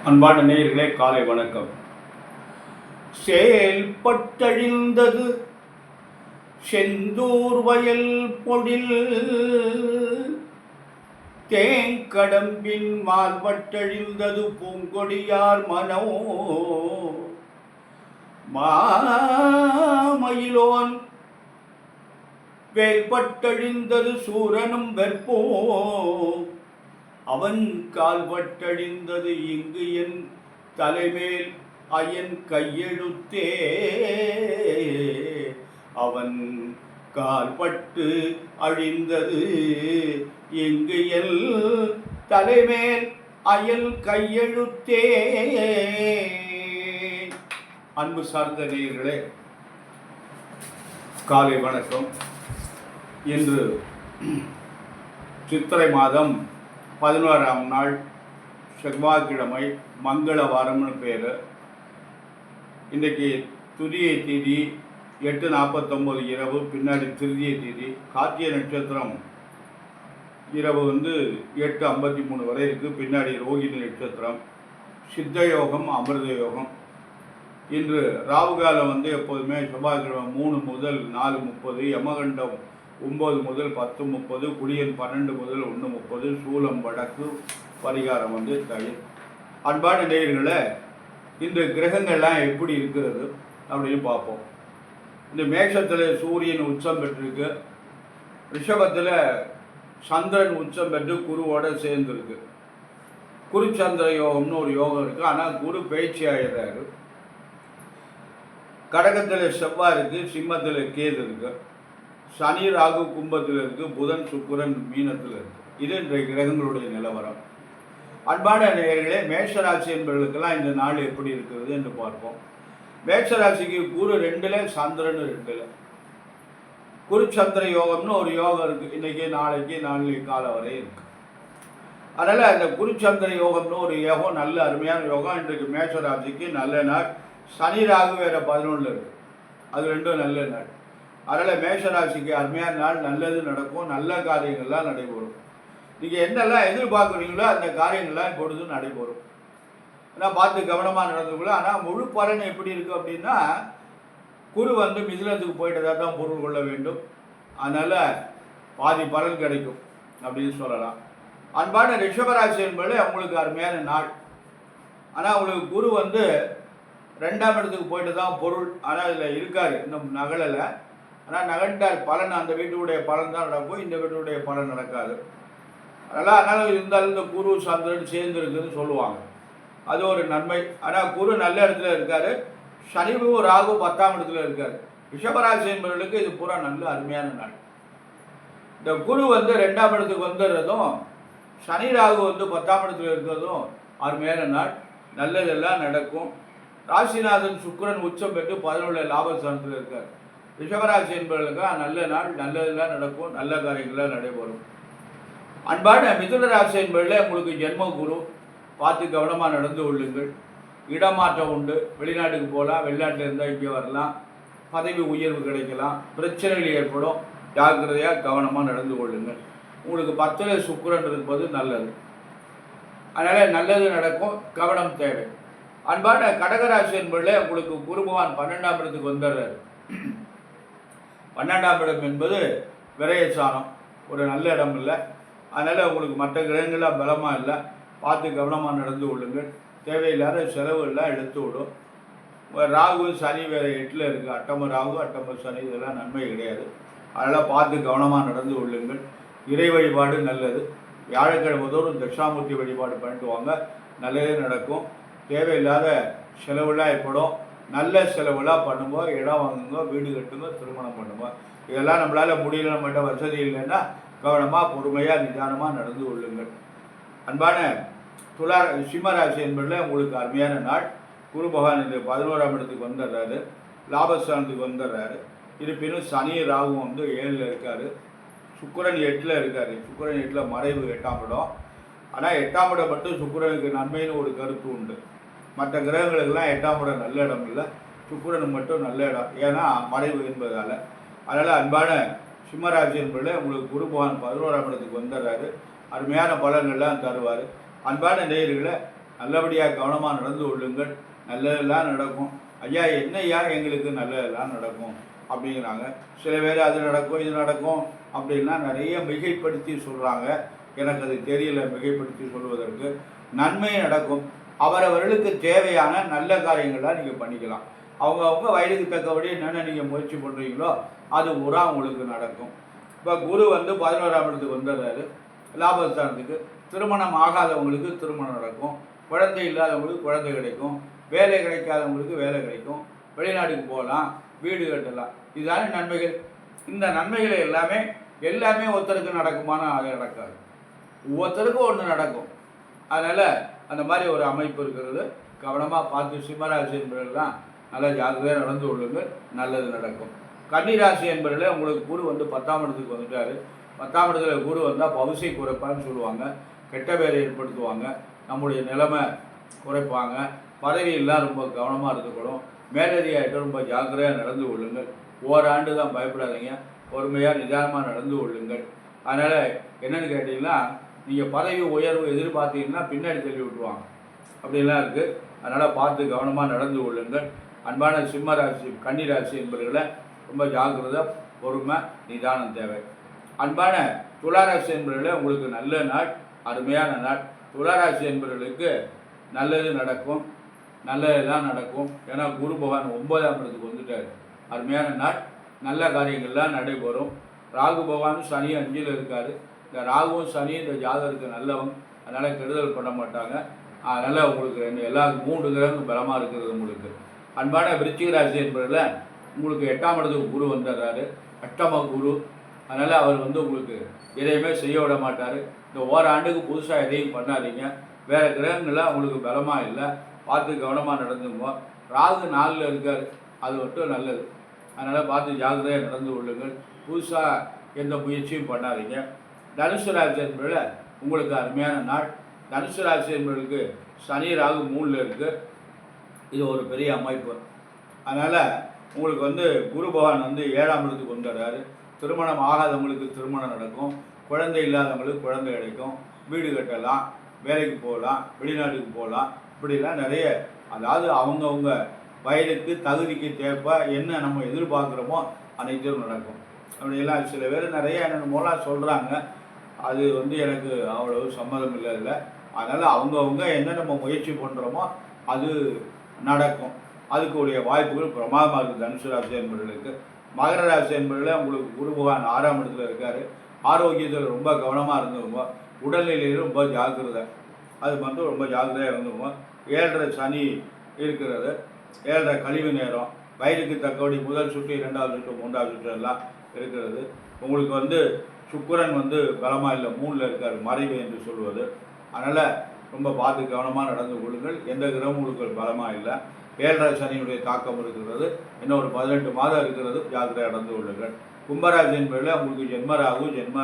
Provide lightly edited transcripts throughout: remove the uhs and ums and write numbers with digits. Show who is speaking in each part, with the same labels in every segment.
Speaker 1: அன்பான நேயர்களே, காலை வணக்கம். செயல்பட்டழிந்தது செந்தூர் வயல் பொழில் தேங்கடம்பின் மால்பட்டழிந்தது பூங்கொடியார் மனோ மாமயிலோன் வேல்பட்டழிந்தது சூரனும் வெற்போ அவன் கால்பட்டழிந்தது இங்கு என் தலைமேல் அயன் கையெழுத்தே. அவன் கால்பட்டு அழிந்தது இங்கு என் தலைமேல் அயல் கையெழுத்தே. அன்பு சார்ந்த நேயர்களே, காலை வணக்கம். இன்று சித்திரை மாதம் 11ஆம் நாள், செவ்வாய்க்கிழமை, மங்களவாரம்னு பேர். இன்றைக்கி துதியை தேதி 8:49 இரவு, பின்னாடி திருதியை தேதி. கார்த்திகை நட்சத்திரம் இரவு 8:53 வரை இருக்குது, பின்னாடி ரோகிணி நட்சத்திரம். சித்த யோகம், அமிர்த யோகம். இன்று ராவுகாலம் எப்போதுமே செவ்வாய்க்கிழமை 3 முதல் 4:30, யமகண்டம் 9 முதல் 10:30, குளியன் 12 முதல் 1:30, சூலம் வடக்கு, பரிகாரம் தயிர். அன்பான நேயர்களே, இந்த கிரகங்கள்லாம் எப்படி இருக்கிறது அப்படின்னு பார்ப்போம். இந்த மேஷத்தில் சூரியன் உச்சம் பெற்றிருக்கு, ரிஷபத்தில் சந்திரன் உச்சம் பெற்று குருவோடு சேர்ந்துருக்கு. குரு சந்திர யோகம்னு ஒரு யோகம் இருக்குது, ஆனால் குரு பயிற்சி ஆகிடுறாரு. கடகத்தில் செவ்வாய் இருக்குது, சிம்மத்தில் கேது இருக்குது, சனி ராகு கும்பத்தில் இருக்குது, புதன் சுக்கிரன் மீனத்தில் இருக்குது. இது இன்றைய கிரகங்களுடைய நிலவரம். அன்பான நேயர்களே, மேஷராசி என்பவர்களுக்கெல்லாம் இந்த நாள் எப்படி இருக்கிறது என்று பார்ப்போம். மேஷராசிக்கு குரு 2ல், சந்திரன் 2ல். குரு சந்திர யோகம்னு ஒரு யோகம் இருக்குது, இன்றைக்கி நாளைக்கு காலை வரை இருக்குது. அதனால் அந்த குரு சந்திர யோகம்னு ஒரு யோகம் நல்ல அருமையான யோகம். இன்றைக்கு மேஷராசிக்கு நல்ல நாள். சனி ராகு வேறு 11 இருக்குது, அது ரெண்டும் நல்ல நாள். அதனால் மேஷராசிக்கு அருமையான நாள், நல்லது நடக்கும், நல்ல காரியங்கள்லாம் நடைபெறும். நீங்கள் என்னெல்லாம் எதிர்பார்க்குறீங்களோ அந்த காரியங்கள்லாம் இப்பொழுது நடைபெறும். ஆனால் பார்த்து கவனமாக நடந்துக்கல. ஆனால் முழு பலன் எப்படி இருக்குது அப்படின்னா, குரு மிதுனத்துக்கு போயிட்டதாக தான் பொருள் கொள்ள வேண்டும். அதனால் பாதி பலன் கிடைக்கும் அப்படின்னு சொல்லலாம். அன்பான ரிஷபராசி என்பது அவங்களுக்கு அருமையான நாள். ஆனால் அவங்களுக்கு குரு 2ஆம் இடத்துக்கு போயிட்டு தான் பொருள். ஆனால் அதில் இருக்கார், இன்னும் நகலலை. ஆனால் நகண்டார் பலன், அந்த வீட்டுடைய பலன் தான் நடக்கும், இந்த வீட்டுடைய பலன் நடக்காது. அதனால் இருந்தாலும் இந்த குரு சந்திரன் சேர்ந்து இருக்குதுன்னு சொல்லுவாங்க, அது ஒரு நன்மை. ஆனால் குரு நல்ல இடத்துல இருக்கார், சனிவும் ராகு 10ஆம் இடத்துல இருக்கார். ரிஷபராசி என்பவர்களுக்கு இது பூரா நல்ல அருமையான நாள். இந்த குரு 2ஆம் இடத்துக்கு வந்துடுறதும், சனி ராகு 10ஆம் இடத்துல இருக்கிறதும் அருமையான நாள். நல்லதெல்லாம் நடக்கும். ராசிநாதன் சுக்கிரன் உச்சம் பெற்று 11 லாபஸ்தானத்தில் இருக்கார். ரிஷபராசி என்பவர்களுக்கு நல்ல நாள், நல்லதெல்லாம் நடக்கும், நல்ல காரியங்கள்லாம் நடைபெறும். அன்பான மிதுன ராசி என்பதில் உங்களுக்கு ஜென்ம குரு, பார்த்து கவனமாக நடந்து கொள்ளுங்கள். இடமாற்றம் உண்டு, வெளிநாட்டுக்கு போகலாம், வெளிநாட்டில் இருந்தால் இங்கே வரலாம், பதவி உயர்வு கிடைக்கலாம், பிரச்சனைகள் ஏற்படும். ஜாக்கிரதையாக கவனமாக நடந்து கொள்ளுங்கள். உங்களுக்கு 10ல் சுக்கிரன் இருப்பது நல்லது. அதனால் நல்லது நடக்கும், கவனம் தேவை. அன்பான கடகராசி என்பதில் உங்களுக்கு குரு பகவான் 12ஆம் இடத்துக்கு வந்துடுறாரு. 12ஆம் இடம் என்பது விரயஸ்தானம், ஒரு நல்ல இடம் இல்லை. அதனால் உங்களுக்கு மற்ற கிரகங்கள்லாம் பலமாக இல்லை, பார்த்து கவனமாக நடந்து கொள்ளுங்கள். தேவையில்லாத செலவுகள்லாம் எடுத்து விடும். ராகு சனி வேறு 8ல் இருக்குது, அட்டம ராகு அட்டம சனி, இதெல்லாம் நன்மை கிடையாது. அதனால் பார்த்து கவனமாக நடந்து கொள்ளுங்கள். இறை வழிபாடு நல்லது. வியாழக்கிழமை தோறும் தட்சிணாமூர்த்தி வழிபாடு பண்ணிட்டு வாங்க, நல்லதே நடக்கும். தேவையில்லாத செலவுலாம் ஏற்படும். நல்ல செலவுலாம் பண்ணுங்க, இடம் வாங்குங்க, வீடு கட்டுங்க, திருமணம் பண்ணுங்க. இதெல்லாம் நம்மளால் முடியல, நம்மகிட்ட வசதி இல்லைன்னா கவனமாக பொறுமையாக நிதானமாக நடந்து கொள்ளுங்கள். அன்பான சிம்மராசி என்பதில் உங்களுக்கு அருமையான நாள். குரு பகவான் இந்த 11ஆம் இடத்துக்கு வந்துடுறாரு, லாபஸ்தானத்துக்கு வந்துடுறாரு. இருப்பினும் சனி ராகுவும் 7ல் இருக்கார், சுக்கிரன் 8ல் இருக்கார். சுக்கிரன் 8ல் மறைவு 8ஆம் இடம். ஆனால் 8ஆம் இடம் மட்டும் சுக்கிரனுக்கு நன்மைன்னு ஒரு கருத்து உண்டு. மற்ற கிரகங்களுக்கெல்லாம் 8ஆம் இடம் நல்ல இடம் இல்லை, சுக்கிரனுக்கு மட்டும் நல்ல இடம், ஏன்னா மறைவு என்பதால். அதனால் அன்பான சிம்மராசி என்பதில் உங்களுக்கு குரு பகவான் 11ஆம் இடத்துக்கு வந்துடுறாரு, அருமையான பலன்கள்லாம் தருவார். அன்பான நேயர்களை, நல்லபடியாக கவனமாக நடந்து கொள்ளுங்கள், நல்லதெல்லாம் நடக்கும். ஐயா என்னையா எங்களுக்கு நல்லதெல்லாம் நடக்கும் அப்படிங்கிறாங்க. சில பேர் அது நடக்கும் இது நடக்கும் அப்படின்னா நிறைய மிகைப்படுத்தி சொல்கிறாங்க. எனக்கு அது தெரியல மிகைப்படுத்தி சொல்வதற்கு. நன்மை நடக்கும். அவரவர்களுக்கு தேவையான நல்ல காரியங்களாக நீங்கள் பண்ணிக்கலாம். அவங்க வயதுக்கு தக்கபடி என்னென்ன நீங்கள் முயற்சி பண்ணுறீங்களோ அது பூரா உங்களுக்கு நடக்கும். இப்போ குரு 11ஆம் இடத்துக்கு வந்துடுறாரு, லாபஸ்தானத்துக்கு. திருமணம் ஆகாதவங்களுக்கு திருமணம் நடக்கும், குழந்தை இல்லாதவங்களுக்கு குழந்தை கிடைக்கும், வேலை கிடைக்காதவங்களுக்கு வேலை கிடைக்கும், வெளிநாட்டுக்கு போகலாம், வீடு கட்டலாம். இதுதானே நன்மைகள். இந்த நன்மைகள் எல்லாமே ஒருத்தருக்கு நடக்குமானா அது நடக்காது. ஒவ்வொருத்தருக்கும் ஒன்று நடக்கும். அதனால் அந்த மாதிரி ஒரு அமைப்பு இருக்கிறது. கவனமாக பார்த்து சிம்மராசி என்பவர்கள்லாம் நல்லா ஜாகிரதையாக நடந்து கொள்ளுங்கள், நல்லது நடக்கும். கன்னிராசி என்பவர்களே உங்களுக்கு குரு 10ஆம் இடத்துக்கு வந்துட்டார். 10ஆம் இடத்துல குரு வந்தால் பவுசை குறைப்பான்னு சொல்லுவாங்க, கெட்ட பேரை ஏற்படுத்துவாங்க, நம்முடைய நிலைமை குறைப்பாங்க, பதவியெல்லாம் ரொம்ப கவனமாக இருந்துக்கணும். மேலதிகாரிகிட்ட ரொம்ப ஜாக்கிரதையாக நடந்து கொள்ளுங்கள். ஓராண்டு தான், பயப்படாதீங்க, பொறுமையாக நிதானமாக நடந்து கொள்ளுங்கள். அதனால் என்னென்னு கேட்டிங்கன்னா, நீங்கள் பதவி உயர்வு எதிர்பார்த்தீங்கன்னா பின்னாடி தள்ளி விட்டுருவாங்க, அப்படிலாம் இருக்குது. அதனால் பார்த்து கவனமாக நடந்து கொள்ளுங்கள். அன்பான சிம்மராசி கன்னிராசி என்பவர்களை ரொம்ப ஜாக்கிரதை, பொறுமை, நிதானம் தேவை. அன்பான துளாராசி என்பவர்களே உங்களுக்கு நல்ல நாள், அருமையான நாள். துளாராசி என்பவர்களுக்கு நல்லது நடக்கும், நல்லதெல்லாம் நடக்கும். ஏன்னா குரு பகவான் 9ஆம் இடத்துக்கு வந்துட்டார். அருமையான நாள், நல்ல காரியங்கள்லாம் நடைபெறும். ராகு பகவான் சனி 5ல் இருக்கார். இந்த ராகுவும் சனி இந்த ஜாதகருக்கு நல்லவங்க, அதனால் கெடுதல் பண்ண மாட்டாங்க. அதனால் உங்களுக்கு எல்லா 3 கிரகம் பலமாக இருக்கிறது உங்களுக்கு. அன்பான விருச்சிக ராசி என்பதில் உங்களுக்கு 8ஆம் இடத்துக்கு குரு வந்துடுறாரு, அஷ்டம குரு. அதனால் அவர் உங்களுக்கு எதையுமே செய்ய விட மாட்டார். இந்த ஓராண்டுக்கு புதுசாக எதையும் பண்ணாதீங்க. வேறு கிரகங்கள்லாம் உங்களுக்கு பலமாக இல்லை, பார்த்து கவனமாக நடந்துங்க. ராகு 4ல் இருக்கார், அது மட்டும் நல்லது. அதனால் பார்த்து ஜாக்கிரதையாக நடந்து கொள்ளுங்கள். புதுசாக எந்த முயற்சியும் பண்ணாதீங்க. தனுசு ராசி என்பதில் உங்களுக்கு அருமையான நாள். தனுசு ராசி என்பவர்களுக்கு சனி ராகு 3ல் இருக்குது. இது ஒரு பெரிய அமைப்பு. அதனால் உங்களுக்கு குரு பகவான் 7ஆம் இடத்துக்கு வந்துடுறாரு. திருமணம் ஆகாதவங்களுக்கு திருமணம் நடக்கும், குழந்தை இல்லாதவங்களுக்கு குழந்தை கிடைக்கும், வீடு கட்டலாம், வேலைக்கு போகலாம், வெளிநாட்டுக்கு போகலாம். இப்படிலாம் நிறைய, அதாவது அவங்கவுங்க வயதுக்கு தகுதிக்கு தேர்ப்ப என்ன நம்ம எதிர்பார்க்குறோமோ அனைத்தும் நடக்கும். அப்படியெல்லாம் சில பேர் நிறைய என்னென்னமோலாம் சொல்கிறாங்க. அது எனக்கு அவ்வளவு சம்மதம் இல்லை. அதனால் அவங்கவுங்க என்ன நம்ம முயற்சி பண்ணுறோமோ அது நடக்கும். அதுக்குரிய வாய்ப்புகள் பிரமாதமாக இருக்குது தனுசு ராசி என்பவர்களுக்கு. மகர ராசி என்பவர்கள் உங்களுக்கு குரு பகவான் 6ஆம் இடத்துல இருக்கார். ஆரோக்கியத்தில் ரொம்ப கவனமாக இருந்துக்குங்க, உடல்நிலையில் ரொம்ப ஜாக்கிரதை, அது மட்டும் ரொம்ப ஜாக்கிரதையாக இருந்துக்குங்க. 7.5 சனி இருக்கிறது, 7.5 கழிவு நேரம், வயதுக்கு தக்கபடி முதல் சுற்று 2வது சுற்று 3வது சுற்று எல்லாம் இருக்கிறது. உங்களுக்கு சுக்கிரன் பலமாக இல்லை, 3ல் இருக்கார், மறைவு என்று சொல்வது. அதனால் ரொம்ப பார்த்து கவனமாக நடந்து கொள்ளுங்கள். எந்த கிரகம் உங்களுக்கு பலமாக இல்லை. 7.5 சனியுடைய தாக்கம் இருக்கிறது. இன்னும் ஒரு 18 மாதம் இருக்கிறது, ஜாக்கிரதையாக நடந்து கொள்ளுங்கள். கும்பராசி என்பதில் உங்களுக்கு ஜென்ம ராகு ஜென்ம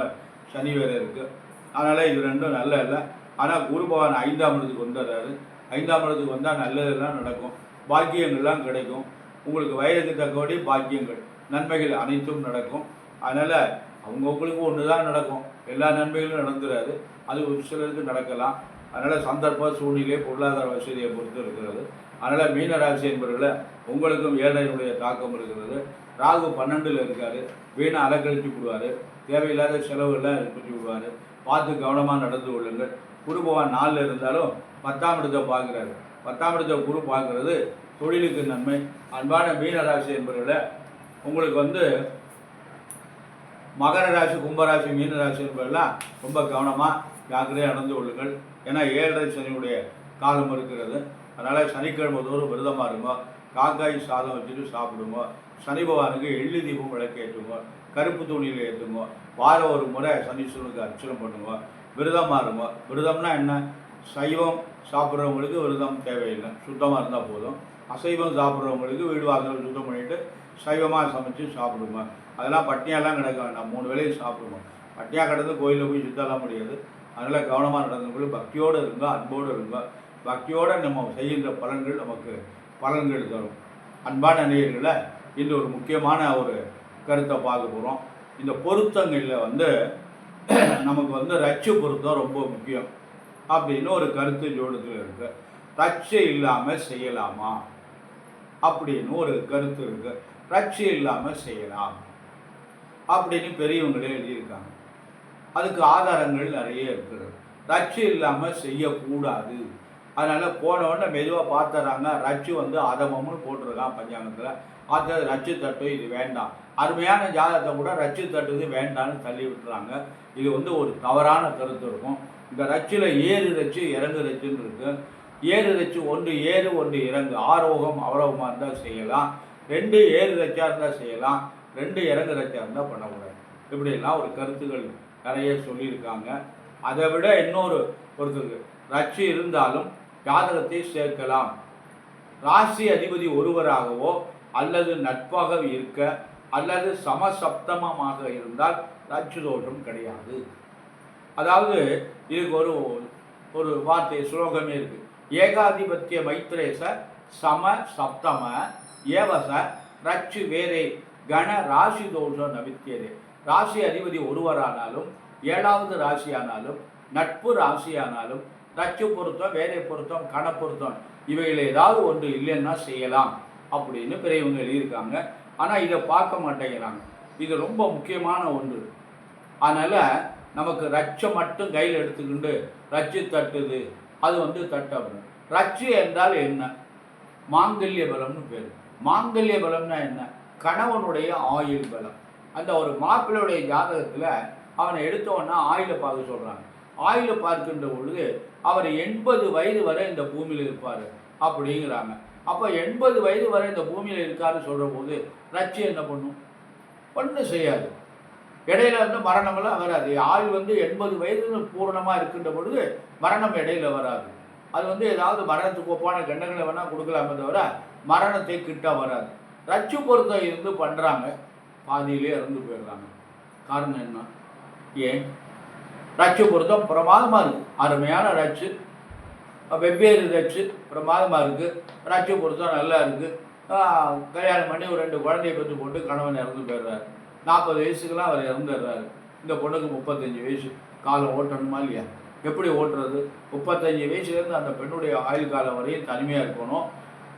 Speaker 1: சனி வேறு இருக்குது. அதனால் இது ரெண்டும் நல்ல இல்லை. ஆனால் குரு பகவான் 5ஆம் இடத்துக்கு வந்துடுறாரு. 5ஆம் இடத்துக்கு வந்தால் நல்லதெல்லாம் நடக்கும், பாக்கியங்கள்லாம் கிடைக்கும். உங்களுக்கு வயதுக்கு தக்கபடி பாக்கியங்கள் நன்மைகள் அனைத்தும் நடக்கும். அதனால் அவங்கவுங்களுக்கு ஒன்று தான் நடக்கும், எல்லா நன்மைகளும் நடந்துடாது. அது ஒரு சிலருக்கு நடக்கலாம். அதனால் சந்தர்ப்ப சூழ்நிலை பொருளாதார வசதியை பொறுத்து இருக்கிறது. அதனால் மீனராசி என்பவர்களை உங்களுக்கும் 7.5 தாக்கம் இருக்கிறது. ராகு 12ல் இருக்கார், வீணை அலக்கழித்து விடுவார், தேவையில்லாத செலவுகள்லாம் ஏற்படுத்தி விடுவார். பார்த்து கவனமாக நடந்து கொள்ளுங்கள். குரு பகவான் 4ல் இருந்தாலும் 10ஆம் இடத்தை பார்க்குறாரு. 10ஆம் இடத்தை குரு பார்க்குறது தொழிலுக்கு நன்மை. அன்பான மீனராசி என்பவர்களை உங்களுக்கு மகர ராசி கும்பராசி மீனராசி என்பதெல்லாம் ரொம்ப கவனமாக ஜாக்கிரதையாக நடந்து கொள்ளுங்கள். ஏன்னா 7.5 சனியுடைய காலம் இருக்கிறது. அதனால் சனிக்கிழமை தோறும் விரதமாக இருங்க, காக்காய் சாதம் வச்சுட்டு சாப்பிடுங்க, சனி பகவானுக்கு எள்ளு தீபம் விளக்கு ஏற்றுங்க, கருப்பு துணியில் ஏற்றுங்க, வாரம் ஒரு முறை சனீஸ்வரனுக்கு அர்ச்சனை பண்ணுங்க, விரதமாக இருங்க. விரதம்னா என்ன? சைவம் சாப்பிட்றவங்களுக்கு விரதம் தேவையில்லை, சுத்தமாக இருந்தால் போதும். அசைவம் சாப்பிட்றவங்களுக்கு வீடு வாசல் சுத்தம் பண்ணிவிட்டு சைவமாக சமைச்சு சாப்பிடுங்க. அதெல்லாம் பட்டினியாலாம் கிடக்க வேண்டாம், 3 வேளையும் சாப்பிடுவோம். பட்டினியாக கிடந்து கோயிலில் போய் சுத்தலாம் முடியாது. அதனால் கவனமாக நடந்துக்கொள்ள, பக்தியோடு இருங்க, அன்போடு இருங்க. பக்தியோடு நம்ம செய்கின்ற பலன்கள் நமக்கு பலன்கள் தரும். அன்பான நேயர்களை இன்று ஒரு முக்கியமான ஒரு கருத்தை பார்க்க போகிறோம். இந்த பொருத்தங்களில் நமக்கு ரட்சு பொருத்தம் ரொம்ப முக்கியம் அப்படின்னு ஒரு கருத்து ஜோடத்தில் இருக்குது. ரட்சை இல்லாமல் செய்யலாமா அப்படின்னு ஒரு கருத்து இருக்கு. ரட்சை இல்லாமல் செய்யலாம் அப்படின்னு பெரியவங்களே எழுதியிருக்காங்க. அதுக்கு ஆதாரங்கள் நிறைய இருக்குது. ரட்சை இல்லாமல் செய்யக்கூடாது. அதனால் போனவொடனே மெதுவாக பார்த்துறாங்க, ரட்சு அதமம்னு போட்டிருக்கான் பஞ்சாங்கத்தில். அது ரட்சு தட்டு, இது வேண்டாம். அருமையான ஜாதகத்தை கூட ரட்சு தட்டுது வேண்டான்னு தள்ளி விட்டுறாங்க. இது ஒரு தவறான கருத்து இருக்கும். இந்த ரட்சில் ஏறு ரட்சு இறங்கு ரட்சுன்னு இருக்கு. ஏறு ரட்சு ஒன்று ஏறு ஒன்று இறங்கு, ஆரோகம் அவரோகமாக இருந்தால் செய்யலாம். 2 ஏறு ரட்சா இருந்தால் செய்யலாம், 2 இறங்கு ரட்சா இருந்தால் பண்ணக்கூடாது. இப்படிலாம் ஒரு கருத்துக்கள் நிறைய சொல்லியிருக்காங்க. அதை விட இன்னொரு ஒருத்தருக்கு ரட்சி இருந்தாலும் ஜாதகத்தை சேர்க்கலாம். ராசி அதிபதி ஒருவராகவோ அல்லது நட்பாக இருக்க அல்லது சமசப்தமமாக இருந்தால் ரட்சி தோஷம் கிடையாது. அதாவது இதுக்கு ஒரு வார்த்தை ஸ்லோகமே இருக்கு. ஏகாதிபத்திய மைத்ரேச சம சப்தம ஏவச ரட்சி வேறே கண ராசி தோஷம் நவித்தியதே. ராசி அதிபதி ஒருவரானாலும் 7வது ராசியானாலும் நட்பு ராசியானாலும் ரட்சு பொருத்தம், வேலை பொருத்தம், கண பொருத்தம் இவையில் ஏதாவது ஒன்று இல்லைன்னா செய்யலாம் அப்படின்னு பெரியவங்க எழுதியிருக்காங்க. ஆனால் இதை பார்க்க மாட்டேங்கிறாங்க. இது ரொம்ப முக்கியமான ஒன்று. அதனால் நமக்கு ரட்சை மட்டும் கையில் எடுத்துக்கிண்டு ரட்சி தட்டுது, அது தட்டப்படும். ரட்சி என்றால் என்ன? மாங்கல்ய பலம்னு பேர். மாங்கல்ய பலம்னா என்ன? கணவனுடைய ஆயுள் பலம். அந்த ஒரு மாப்பிள்ளையுடைய ஜாதகத்தில் அவனை எடுத்தவொன்னா ஆயுளை பார்க்க சொல்கிறாங்க. ஆயுளை பார்க்கின்ற பொழுது அவர் 80 வயது வரை இந்த பூமியில் இருப்பார் அப்படிங்கிறாங்க. அப்போ 80 வயது வரை இந்த பூமியில் இருக்காருன்னு சொல்கிற போது ரட்சி என்ன பண்ணும்? ஒன்றும் செய்யாது. இடையில மரணமெல்லாம் வராது. ஆயுள் 80 வயது பூரணமாக இருக்கின்ற பொழுது மரணம் இடையில வராது. அது ஏதாவது மரணத்துக்கு ஒப்பான கண்டங்களை வேணால் கொடுக்கலாமே தவிர மரணத்தை கிட்ட வராது. ரட்சு பொருத்தம் இருந்து பண்ணுறாங்க, பாதியிலே இறந்து போயிடுறாங்க. காரணம் என்ன? ஏன்? ரட்சு பொருத்தம் பிரமாதமாக இருக்குது. அருமையான ரட்சு, வெவ்வேறு ரட்சு பிரமாதமாக இருக்குது. ரட்சு பொருத்தம் நல்லா இருக்குது. கல்யாணம் பண்ணி ஒரு 2 குழந்தைய பெற்று போட்டு கணவன் இறந்து போயிடுறாரு. 40 வயசுக்கெல்லாம் அவர் இறந்துடுறாரு. இந்த பொண்ணுக்கு 35 வயசு. காலம் ஓட்டணுமா இல்லையா? எப்படி ஓட்டுறது? 35 வயசுலேருந்து அந்த பெண்ணுடைய ஆயுள் காலம் வரையும் தனிமையாக இருக்கணும்.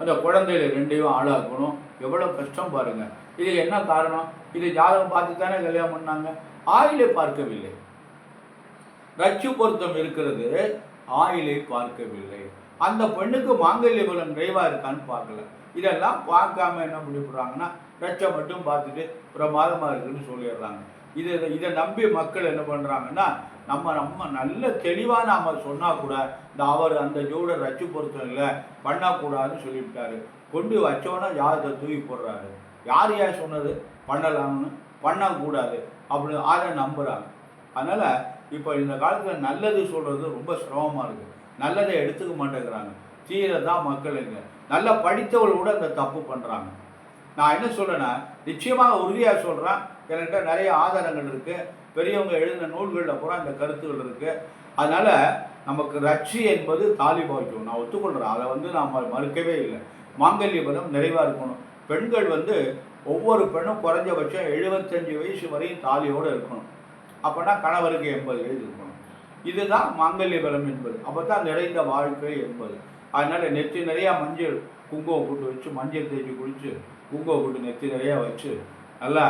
Speaker 1: அந்த குழந்தைகளை 2ஐயும் ஆளாக்கணும். எவ்வளோ கஷ்டம் பாருங்கள். இது என்ன காரணம்? இது ஜாதகம் பார்த்து தானே கல்யாணம் பண்ணாங்க, ஆயுளை பார்க்கவில்லை. ரட்சு பொருத்தம் இருக்கிறது, ஆயுளை பார்க்கவில்லை. அந்த பெண்ணுக்கு மாங்கல்ய பலம் நிறைவாக இருக்கான்னு பார்க்கல. இதெல்லாம் பார்க்காம என்ன பண்ணிவிடுறாங்கன்னா ரட்சை மட்டும் பார்த்துட்டு பிரமாதமாக இருக்குன்னு சொல்லிடுறாங்க. இதை நம்பி மக்கள் என்ன பண்ணுறாங்கன்னா நம்ம நல்ல தெளிவாக நாம் சொன்னால் கூட அந்த ஜோட ரட்சு பொருத்தம் இல்லை பண்ணக்கூடாதுன்னு சொல்லிவிட்டாரு. கொண்டு வச்சோன்னா ஜாதகத்தை தூக்கி போடுறாரு. யார் சொன்னது பண்ணலாம்னு? பண்ணக்கூடாது அப்படின்னு அதை நம்புகிறாங்க. அதனால் இப்போ இந்த காலத்தில் நல்லது சொல்கிறது ரொம்ப சிரமமாக இருக்குது. நல்லதை எடுத்துக்க மாட்டேங்கிறாங்க. தீரை தான் மக்கள் இங்கே நல்லா படித்தவர்கள் கூட அந்த தப்பு பண்ணுறாங்க. நான் என்ன சொல்கிறேன்னா, நிச்சயமாக உறுதியாக சொல்கிறேன், என்கிட்ட நிறைய ஆதாரங்கள் இருக்குது. பெரியவங்க எழுதின நூல்களில் பூரா இந்த கருத்துகள் இருக்குது. அதனால் நமக்கு ரட்சி என்பது தாலி பாக்கியம், நான் ஒத்துக்கொள்கிறேன். அதை நாம் மறுக்கவே இல்லை. மாங்கல்ய பலம் நிறைவாக இருக்கணும். பெண்கள் ஒவ்வொரு பெண்ணும் குறைஞ்சபட்சம் 75 வயசு வரையும் தாலியோடு இருக்கணும். அப்போனா கணவருக்கு 80 வயசு இருக்கணும். இதுதான் மாங்கல்ய பலம் என்பது. அப்போ தான் நிறைந்த வாழ்க்கை என்பது. அதனால் நெற்றி நிறையா மஞ்சள் குங்குமம் போட்டு வச்சு, மஞ்சள் தேய்ச்சி குளித்து குங்குமம் போட்டு நெற்றி நிறையா வச்சு நல்லா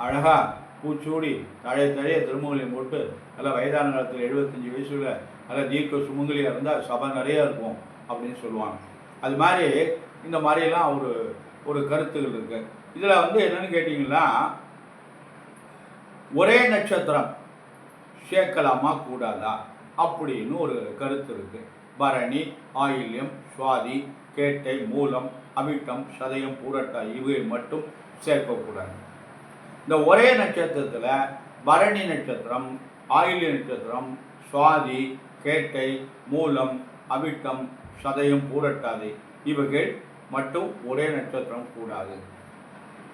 Speaker 1: அழகாக பூச்சூடி தழைய திருமங்கலியம் போட்டு நல்லா வயதான காலத்தில் 75 வயசுல நல்லா தீர்க்க சுமங்கலியாக இருந்தால் சபை நிறையா இருக்கும் அப்படின்னு சொல்லுவாங்க. அது மாதிரி இந்த மாதிரியெல்லாம் ஒரு கருத்துகள் இருக்கு. இதில் என்னன்னு கேட்டிங்கன்னா, ஒரே நட்சத்திரம் சேர்க்கலாமா கூடாதா அப்படின்னு ஒரு கருத்து இருக்கு. பரணி, ஆயில்யம், சுவாதி, கேட்டை, மூலம், அவிட்டம், சதயம், பூரட்டாதி இவை மட்டும் சேர்க்கக்கூடாது. இந்த ஒரே நட்சத்திரத்தில் பரணி நட்சத்திரம், ஆயில்ய நட்சத்திரம், சுவாதி, கேட்டை, மூலம், அவிட்டம், சதயம், பூரட்டாதி இவைகள் மட்டும் ஒரே நட்சத்திரம் கூடாது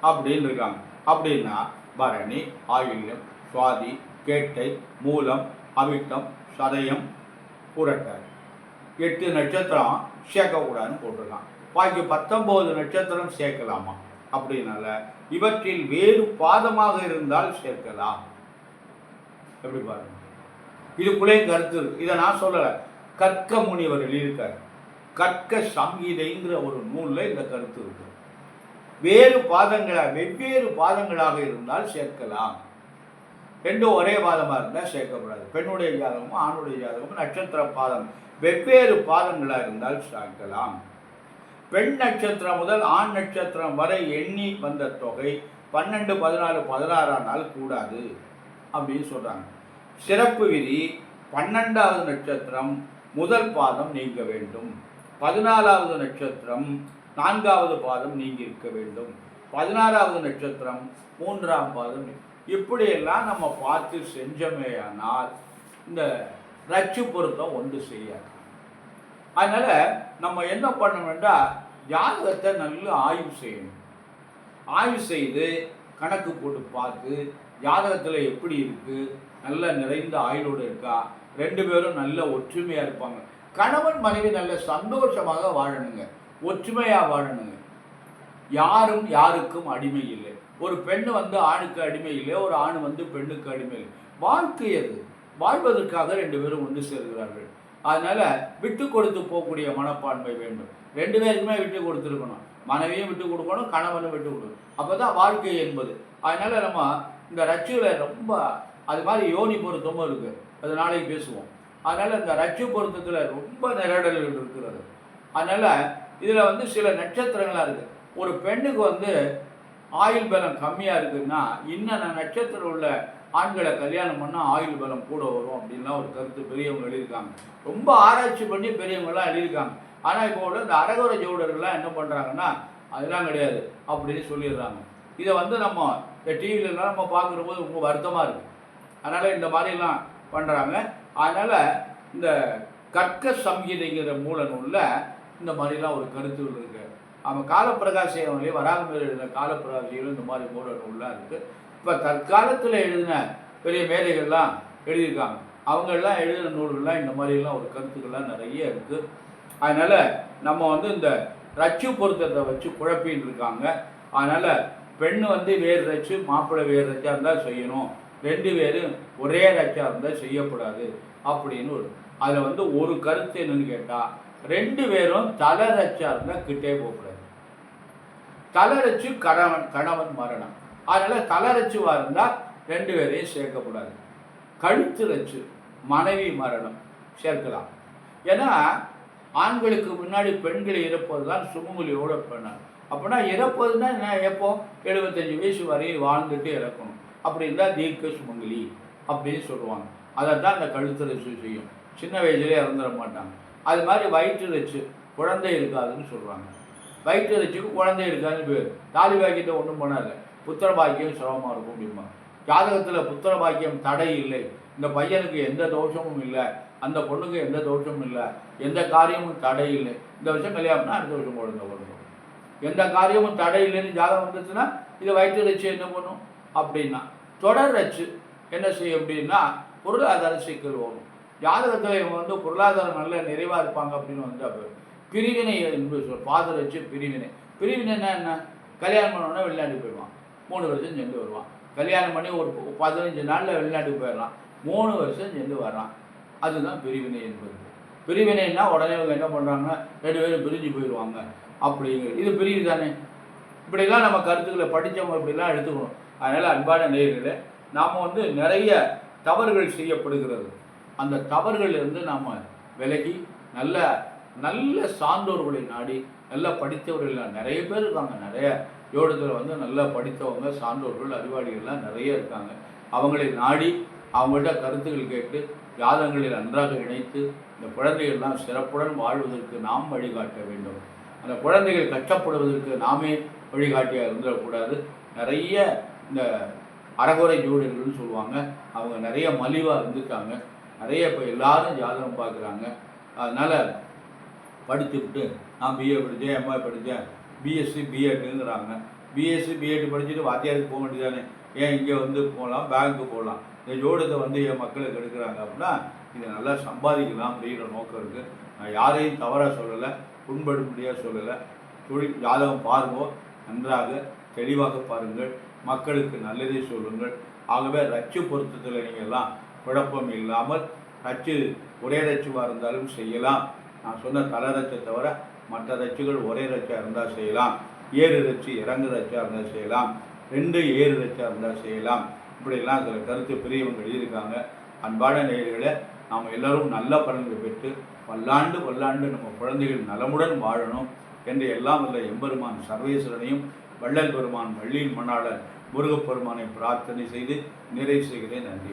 Speaker 1: அப்படின்னு இருக்காங்க. அப்படின்னா பரணி, ஆயில்யம், சுவாதி, கேட்டை, மூலம், அவிட்டம், சதயம், பூரட்டாதி 8 நட்சத்திரம் சேர்க்கக்கூடாதுன்னு போட்டிருக்கான். பாக்கி 19 நட்சத்திரம் சேர்க்கலாமா அப்படின்னால இவற்றில் வேறு பாதமாக இருந்தால் சேர்க்கலாம். எப்படி பாருங்க, இதுக்குள்ளே கருத்து இருக்கு. இதை நான் சொல்லலை, கற்க முனிவர் எழுதியிருக்கார். கற்க சம்ஹிதைங்கிற ஒரு நூலில் இந்த கருத்து இருக்கு. வெவ்வேறு பாதங்களாக இருந்தால் சேர்க்கலாம். ரெண்டும் ஒரே பாதமாக இருந்தால் சேர்க்கப்படாது. பெண்ணுடைய ஜாதகமும் ஆணுடைய ஜாதகமும் நட்சத்திர பாதம் வெவ்வேறு பாதங்களாக இருந்தால் சேர்க்கலாம். பெண் நட்சத்திரம் முதல் ஆண் நட்சத்திரம் வரை எண்ணி வந்த தொகை 12, 14, 16 ஆனால் கூடாது அப்படின்னு சொல்கிறாங்க. சிறப்பு விதி 12வது நட்சத்திரம் முதல் பாதம் நீங்க வேண்டும், 14வது நட்சத்திரம் 4வது பாதம் நீங்கி இருக்க வேண்டும், 16வது நட்சத்திரம் 3ஆம் பாதம். இப்படியெல்லாம் நம்ம பார்த்து செஞ்சமேயானால் இந்த ரட்சி பொருத்தம் ஒன்று செய்யாது. அதனால் நம்ம என்ன பண்ணணும்னா ஜாதகத்தை நல்லா ஆய்வு செய்யணும். ஆய்வு செய்து கணக்கு போட்டு பார்த்து ஜாதகத்தில் எப்படி இருக்குது, நல்ல நிறைந்த ஆயுளோடு இருக்கா, 2 பேரும் நல்ல ஒற்றுமையாக இருப்பாங்க. கணவன் மனைவி நல்ல சந்தோஷமாக வாழணுங்க, ஒற்றுமையாக வாழணுங்க. யாரும் யாருக்கும் அடிமை இல்லை. ஒரு பெண் ஆணுக்கு அடிமை இல்லை, ஒரு ஆண் பெண்ணுக்கு அடிமை இல்லை. வாழ்க்கை அது, வாழ்வதற்காக 2 பேரும் ஒன்று சேர்கிறார்கள். அதனால் விட்டு கொடுத்து போகக்கூடிய மனப்பான்மை வேண்டும். 2 பேருக்குமே விட்டு கொடுத்துருக்கணும். மனைவியும் விட்டு கொடுக்கணும், கணவனும் விட்டு கொடுக்கணும். அப்போ தான் வாழ்க்கை என்பது. அதனால் நம்ம இந்த ரட்சியில் ரொம்ப அது மாதிரி யோனி பொருத்தமும் இருக்குது, அது நாளைக்கு பேசுவோம். அதனால் இந்த ரட்சி பொருத்தத்தில் ரொம்ப நிரடல்கள் இருக்கிறது. அதனால் இதில் சில நட்சத்திரங்களாக இருக்குது. ஒரு பெண்ணுக்கு ஆயுள் பலம் கம்மியாக இருக்குதுன்னா இன்னும் நட்சத்திரம் உள்ள ஆண்களை கல்யாணம் பண்ணால் ஆயுள் பலம் கூட வரும் அப்படின்லாம் ஒரு கருத்து பெரியவங்க எழுதியிருக்காங்க. ரொம்ப ஆராய்ச்சி பண்ணி பெரியவங்களாம் எழுதியிருக்காங்க. ஆனால் இப்போ உள்ள இந்த அரகுர ஜோடர்கள்லாம் என்ன பண்ணுறாங்கன்னா அதெல்லாம் கிடையாது அப்படின்னு சொல்லிடுறாங்க. இதை நம்ம இந்த டிவிலெலாம் நம்ம பார்க்குறபோது ரொம்ப வருத்தமாக இருக்குது. அதனால் இந்த மாதிரிலாம் பண்ணுறாங்க. அதனால் இந்த கற்க சம்ஹிதைங்கிற மூல நூலில் இந்த மாதிரிலாம் ஒரு கருத்துகள் இருக்குது. அவன் காலப்பிரகாசியிலே வராமல் எழுதின காலப்பிரகாசியிலும் இந்த மாதிரி மூல நூல்லாம் இருக்குது. இப்போ தற்காலத்தில் எழுதின பெரிய மேதைகள்லாம் எழுதியிருக்காங்க. அவங்கெல்லாம் எழுதின நூல்கள்லாம் இந்த மாதிரிலாம் ஒரு கருத்துக்கள்லாம் நிறைய இருக்குது. அதனால் நம்ம இந்த ரட்சி பொருத்தத்தை வச்சு குழப்பின்னு இருக்காங்க. அதனால் பெண் வேறு ரச்சு, மாப்பிள்ளை வேறு ரச்சாக இருந்தால் செய்யணும், 2 பேரும் ஒரே ரச்சாக இருந்தால் செய்யக்கூடாது அப்படின்னு அதில் ஒரு கருத்து என்னன்னு கேட்டால் 2 பேரும் தலை ரச்சாக இருந்தால் கிட்டே போகக்கூடாது. தலைரச்சு கணவன் மரணம். அதனால் தலைரச்சுவாக இருந்தால் 2 பேரையும் சேர்க்கக்கூடாது. கழுத்து ரச்சு மனைவி மரணம் சேர்க்கலாம். ஏன்னா ஆண்களுக்கு முன்னாடி பெண்களை இறப்பது தான் சுமங்கலியோட பெண்ணார். அப்படின்னா இறப்பதுன்னா என்ன, எப்போ 75 வயசு வரையும் வாழ்ந்துட்டு இறக்கணும். அப்படி இருந்தால் தீர்க்க சுமங்கலி அப்படின்னு சொல்லுவாங்க. அதை தான் அந்த கழுத்து ரச்சு செய்யும். சின்ன வயசுலேயே இறந்துட மாட்டாங்க. அது மாதிரி வயிற்று ரச்சு குழந்தை இருக்காதுன்னு சொல்லுவாங்க. வயிற்று ரச்சுக்கு குழந்தை இருக்காதுன்னு பேர். தாலி பாக்கியத்தை ஒன்றும் பண்ணாது, புத்திர பாக்கியம் சிரமமாக இருக்கும் அப்படிமா. ஜாதகத்தில் புத்திர பாக்கியம் தடை இல்லை, இந்த பையனுக்கு எந்த தோஷமும் இல்லை, அந்த பொண்ணுக்கு எந்த தோஷமும் இல்லை, எந்த காரியமும் தடை இல்லை, இந்த வருஷம் கல்யாணம்னா அடுத்த வருஷம் குழந்தை வரும். எந்த காரியமும் தடை இல்லைன்னு ஜாதகம் வந்துச்சுன்னா இதை வயிற்று ரச்சு என்ன பண்ணும் அப்படின்னா தொடர் ரச்சு என்ன செய்யும் அப்படின்னா பொருளாதார சிக்கல் வரும். ஜாதகத்தில் இவங்க பொருளாதாரம் நல்ல நிறைவாக இருப்பாங்க அப்படின்னு அப்போ பிரிவினை என்பது பாதர் வச்சு பிரிவினைன்னா என்ன, கல்யாணம் பண்ணோன்னா வெளிநாட்டுக்கு போயிடுவான், 3 வருஷம் சென்று வருவான். கல்யாணம் பண்ணி ஒரு 15 நாளில் வெளிநாட்டுக்கு போயிடலாம், 3 வருஷம் சென்று வர்றான். அதுதான் பிரிவினை என்பது. பிரிவினைன்னா உடனே இவங்க என்ன பண்ணுறாங்கன்னா 2 பேரும் பிரிஞ்சு போயிடுவாங்க அப்படிங்கிறது. இது பிரிவு தானே. இப்படிலாம் நம்ம கருத்துக்களை படித்தவங்க இப்படிலாம் எடுத்துக்கணும். அதனால் அன்பான நேயர்களே, நாம் நிறைய தவறுகள் செய்யப்படுகிறது. அந்த தவறுகளிலிருந்து நாம் விலகி நல்ல நல்ல சான்றோர்களை நாடி நல்லா படித்தவர்கள் நிறைய பேர் இருக்காங்க. நிறைய யோகத்தில் நல்லா படித்தவங்க, சான்றோர்கள், அறிவாளிகள்லாம் நிறைய இருக்காங்க. அவங்களை நாடி அவங்கள்ட்ட கருத்துக்கள் கேட்டு ஜாதகங்களில் நன்றாக இணைத்து இந்த குழந்தைகள்லாம் சிறப்புடன் வாழ்வதற்கு நாம் வழிகாட்ட வேண்டும். அந்த குழந்தைகள் கஷ்டப்படுவதற்கு நாமே வழிகாட்டியாக இருந்துடக்கூடாது. நிறைய இந்த அறகுறை ஜோடிகள்னு சொல்லுவாங்க, அவங்க நிறைய மலிவாக இருந்துட்டாங்க. நிறைய இப்போ எல்லாரும் ஜாதகம் பார்க்குறாங்க. அதனால் படித்துவிட்டு நான் பிஏ படித்தேன், எம்ஏ படித்தேன், பிஎஸ்சி பிஎட்டுங்கிறாங்க. பிஎஸ்சி பிஎட் படிச்சுட்டு வாத்தியாருக்கு போக வேண்டியதானே, ஏன் இங்கே போகலாம், பேங்க்கு போகலாம். இந்த ஜோடத்தை என் மக்களுக்கு எடுக்கிறாங்க அப்படின்னா இதை நல்லா சம்பாதிக்கலாம் அப்படிங்கிற நோக்கம் இருக்குது. நான் யாரையும் தவறாக சொல்லலை, புண்படும்படியாக சொல்லலை. தொழில் ஜாதகம் பாருங்கோ, நன்றாக தெளிவாக பாருங்கள், மக்களுக்கு நல்லதே சொல்லுங்கள். ஆகவே ரச்சு பொருத்தத்தில் நீங்கள்லாம் குழப்பம் இல்லாமல் ரச்சு ஒரே ரச்சுவாக இருந்தாலும் செய்யலாம், நான் சொன்ன தலரச்சை தவிர மற்ற ரச்சைகள் ஒரே ரச்சா இருந்தால் செய்யலாம், ஏறு ரச்சு இறங்கு ரச்சா இருந்தால் செய்யலாம், 2 ஏறு ரச்சா இருந்தால் செய்யலாம். இப்படியெல்லாம் சில கருத்து பெரியவங்க எழுதியிருக்காங்க. அன்பான நேயர்களே, நாம் எல்லோரும் நல்ல பலன்களை பெற்று பல்லாண்டு பல்லாண்டு நம்ம குழந்தைகள் நலமுடன் வாழணும் என்று எல்லாம் வல்ல எம்பெருமான் சர்வேஸ்வரனையும் வள்ளல் பெருமான் வள்ளியின் மணாளர் முருகப்பெருமானை பிரார்த்தனை செய்து நிறைவு செய்கிறேன். நன்றி.